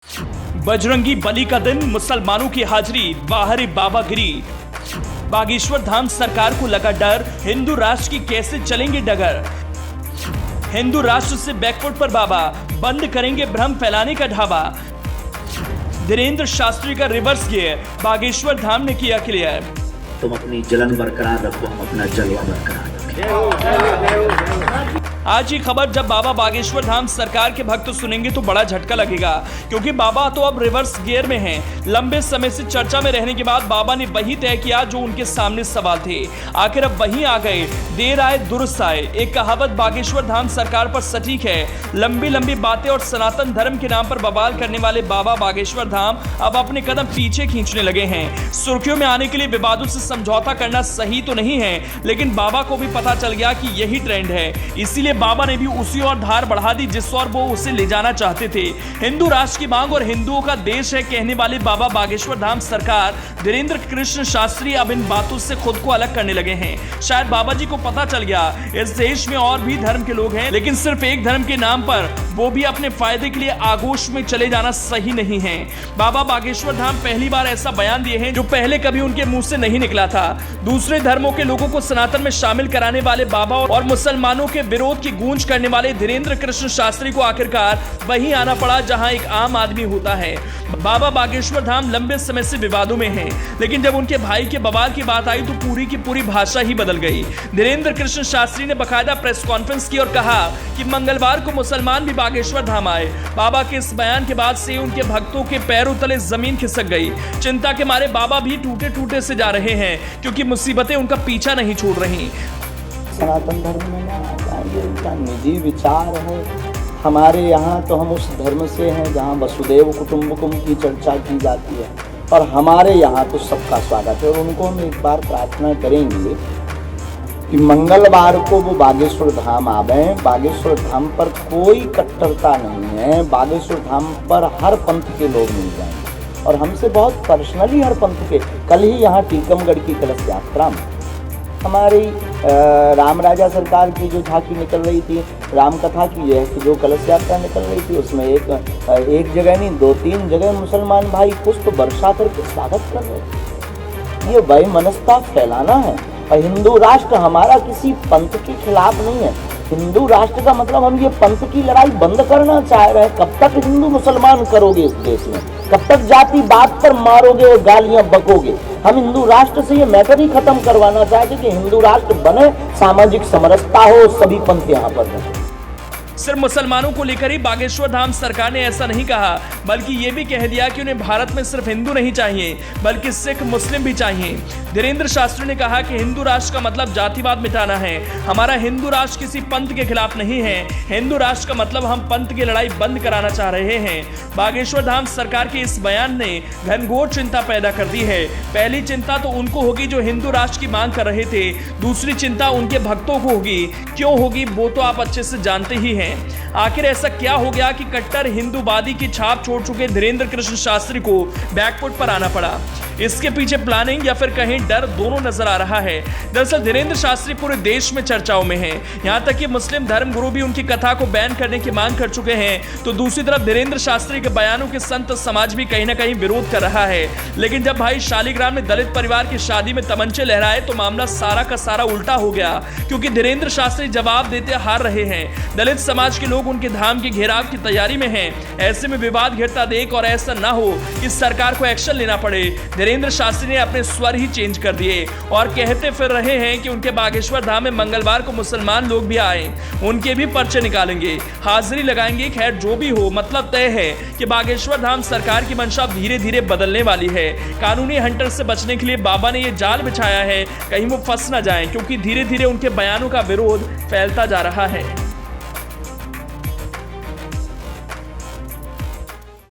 बजरंगी बली का दिन, मुसलमानों की हाजिरी, बाहरी बाबागिरी। बागेश्वर धाम सरकार को लगा डर, हिंदू राष्ट्र की कैसे चलेंगे डगर। हिंदू राष्ट्र से बैकफुट पर बाबा, बंद करेंगे भ्रम फैलाने का ढाबा। धीरेन्द्र शास्त्री का रिवर्स गियर, बागेश्वर धाम ने किया क्लियर। तुम अपनी जलन बरकरार रखो, हम अपना जलवा बरकरार रखें। आज ये खबर जब बाबा बागेश्वर धाम सरकार के भक्त सुनेंगे तो बड़ा झटका लगेगा, क्योंकि बाबा तो अब रिवर्स गियर में हैं। लंबे समय से चर्चा में रहने के बाद बाबा ने वही तय किया जो उनके सामने सवाल थे। आखिर अब वहीं आ गए, देर आए दुरुस्त आए। एक कहावत बागेश्वर धाम सरकार पर सटीक है। लंबी लंबी बातें और सनातन धर्म के नाम पर बवाल करने वाले बाबा बागेश्वर धाम अब अपने कदम पीछे खींचने लगे हैं। सुर्खियों में आने के लिए विवादों से समझौता करना सही तो नहीं है, लेकिन बाबा को भी पता चल गया कि यही ट्रेंड है। इसीलिए बाबा ने भी उसी और धार बढ़ा दी जिस और वो उसे ले जाना चाहते थे। हिंदू राष्ट्र की मांग और हिंदुओं का देश है कहने वाले बाबा बागेश्वर धाम सरकार धीरेन्द्र कृष्ण शास्त्री अब इन बातों से खुद को अलग करने लगे हैं। शायद बाबा जी को पता चल गया इस देश में और भी धर्म के लोग हैं, लेकिन सिर्फ एक धर्म के नाम पर वो भी अपने फायदे के लिए आगोश में चले जाना सही नहीं है। बाबा बागेश्वर धाम पहली बार ऐसा बयान दिए हैं जो पहले कभी उनके मुंह से नहीं निकला था। दूसरे धर्मों के लोगों को सनातन में शामिल कराने वाले बाबा और मुसलमानों के विरोध की गूंज करने वाले धीरेन्द्र कृष्ण शास्त्री को आखिरकार वहीं आना पड़ा जहां एक आम आदमी होता है। बाबा बागेश्वर धाम लंबे समय से विवादों में हैं, लेकिन जब उनके भाई के बवाल की बात आई तो पूरी की पूरी भाषा ही बदल गई। धीरेन्द्र कृष्ण शास्त्री ने बकायदा प्रेस कॉन्फ्रेंस की और कहा कि मंगलवार को मुसलमान भी बागेश्वर धाम आए। बाबा के इस बयान के बाद से उनके भक्तों के पैरों तले जमीन खिसक गई। चिंता के मारे बाबा भी टूटे टूटे से जा रहे हैं, क्योंकि मुसीबतें उनका पीछा नहीं छोड़ रही। सनातन धर्म में ना ये उनका निजी विचार है। हमारे यहाँ तो हम उस धर्म से हैं जहाँ वसुदेव कुटुंबकम की चर्चा की जाती है, और हमारे यहाँ तो सबका स्वागत है। और उनको हम एक बार प्रार्थना करेंगे कि मंगलवार को वो बागेश्वर धाम आवे। बागेश्वर धाम पर कोई कट्टरता नहीं है, बागेश्वर धाम पर हर पंथ के लोग मिल जाएंगे, और हमसे बहुत पर्सनली हर पंथ के। कल ही यहाँ टीकमगढ़ की कलश यात्रा में हमारी राम राजा सरकार की जो झांकी निकल रही थी, राम कथा की जो कलश यात्रा निकल रही थी, उसमें एक जगह नहीं 2-3 जगह मुसलमान भाई पुष्प वर्षा करके स्वागत कर रहे थे। ये वैमनस्यता फैलाना है। और हिंदू राष्ट्र हमारा किसी पंथ के खिलाफ नहीं है। हिंदू राष्ट्र का मतलब हम ये पंथ की लड़ाई बंद करना चाह रहे हैं। कब तक हिंदू मुसलमान करोगे इस देश में? कब तक जाति बात पर मारोगे और गालियां बकोगे? हम हिंदू राष्ट्र से ये मैटर ही खत्म करवाना चाहते कि हिंदू राष्ट्र बने, सामाजिक समरसता हो, सभी पंथ यहाँ पर रहें। सिर्फ मुसलमानों को लेकर ही बागेश्वर धाम सरकार ने ऐसा नहीं कहा, बल्कि ये भी कह दिया कि उन्हें भारत में सिर्फ हिंदू नहीं चाहिए, बल्कि सिख मुस्लिम भी चाहिए। धीरेन्द्र शास्त्री ने कहा कि हिंदू राष्ट्र का मतलब जातिवाद मिटाना है। हमारा हिंदू राष्ट्र किसी पंथ के खिलाफ नहीं है। हिंदू राष्ट्र का मतलब हम पंथ की लड़ाई बंद कराना चाह रहे हैं। बागेश्वर धाम सरकार के इस बयान ने घनघोर चिंता पैदा कर दी है। पहली चिंता तो उनको होगी जो हिंदू राष्ट्र की मांग कर रहे थे, दूसरी चिंता उनके भक्तों को होगी। क्यों होगी वो तो आप अच्छे से जानते ही हैं। आखिर ऐसा क्या हो गया कि कट्टर हिंदूवादी की छाप छोड़ चुके धीरेन्द्र कृष्ण शास्त्री को बैकफुट पर आना पड़ा? इसके पीछे प्लानिंग या फिर कहीं डर, दोनों नजर आ रहा है। दरअसल धीरेन्द्र शास्त्री पूरे देश में चर्चाओं में हैं। यहां तक कि मुस्लिम धर्म गुरु भी उनकी कथा को बैन करने की मांग कर चुके हैं। तो दूसरी तरफ धीरेन्द्र शास्त्री के बयानों के संत समाज भी कहीं ना कहीं विरोध कर रहा है। लेकिन जब भाई शालिग्राम में दलित परिवार की शादी में तमंचे लहराए तो मामला सारा का सारा उल्टा हो गया, क्योंकि धीरेन्द्र शास्त्री जवाब देते हार रहे हैं। दलित समाज के लोग उनके धाम के घेराव की तैयारी में हैं। ऐसे में विवाद घिरता देख और ऐसा ना हो कि सरकार को एक्शन लेना पड़े, धीरेन्द्र शास्त्री ने अपने स्वर ही चेंज कर दिए और कहते फिर रहे हैं कि उनके बागेश्वर धाम में मंगलवार को मुसलमान लोग भी आए, उनके भी पर्चे निकालेंगे, हाजिरी लगाएंगे। खैर जो भी हो, मतलब तय है कि बागेश्वर धाम सरकार की मंशा धीरे धीरे बदलने वाली है। कानूनी हंटर से बचने के लिए बाबा ने यह जाल बिछाया है, कहीं वो फंस ना जाए, क्योंकि धीरे धीरे उनके बयानों का विरोध फैलता जा रहा है।